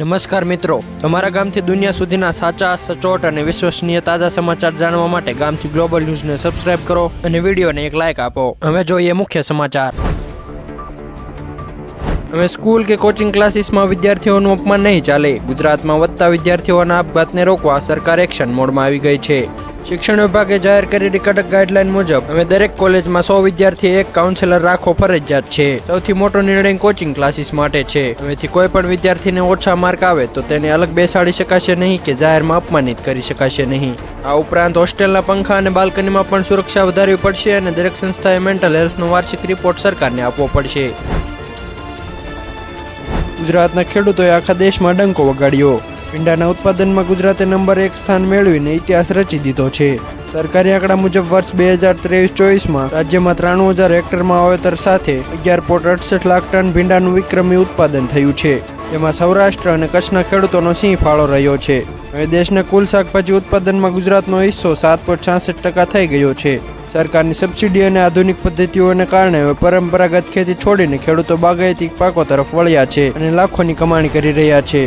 નમસ્કાર મિત્રો, તમારા ગામથી દુનિયા સુધીના સાચા, સચોટ અને વિશ્વસનીય તાજા સમાચાર જાણવા માટે ગામથી ગ્લોબલ ન્યૂઝને સબસ્ક્રાઇબ કરો અને વિડીયોને એક લાઇક આપો. હવે જોઈએ મુખ્ય સમાચાર. હવે સ્કૂલ કે કોચિંગ ક્લાસીસમાં વિદ્યાર્થીઓનું અપમાન નહીં ચાલે. ગુજરાતમાં વધતા વિદ્યાર્થીઓના આપઘાતને રોકવા સરકાર એક્શન મોડમાં આવી ગઈ છે. શિક્ષણ વિભાગે જાહેર કરેલી કડક ગાઈડલાઈન મુજબ હવે દરેક કોલેજમાં 100 વિદ્યાર્થી એક કાઉન્સેલર રાખવો ફરજિયાત છે. સૌથી મોટો નિર્ણય કોચિંગ ક્લાસીસ માટે છે. હવેથી કોઈ પણ વિદ્યાર્થીને ઓછા માર્ક આવે તો તેને અલગ બેસાડી શકાશે નહીં કે જાહેરમાં અપમાનિત કરી શકાશે નહીં. આ ઉપરાંત હોસ્ટેલના પંખા અને બાલ્કનીમાં પણ સુરક્ષા વધારવી પડશે અને દરેક સંસ્થાએ મેન્ટલ હેલ્થનો વાર્ષિક રિપોર્ટ સરકારને આપવો પડશે. ગુજરાતના ખેડૂતોએ આખા દેશમાં ડંકો વગાડ્યો. ભીંડાના ઉત્પાદનમાં ગુજરાતે નંબર 1 સ્થાન મેળવીને ઇતિહાસ રચી દીધો છે. સરકારી આંકડા મુજબ વર્ષ 2023-24માં રાજ્યમાં 93,000 હેક્ટરમાં વાવેતર સાથે 11.68 લાખ ટન ભીંડાનું વિક્રમી ઉત્પાદન થયું છે. જેમાં સૌરાષ્ટ્ર અને કચ્છના ખેડૂતોનો સિંહ ફાળો રહ્યો છે. હવે દેશના કુલ શાકભાજી ઉત્પાદનમાં ગુજરાતનો હિસ્સો 7.66% થઈ ગયો છે. સરકારની સબસિડી અને આધુનિક પદ્ધતિઓને કારણે હવે પરંપરાગત ખેતી છોડીને ખેડૂતો બાગાયતી પાકો તરફ વળ્યા છે અને લાખોની કમાણી કરી રહ્યા છે.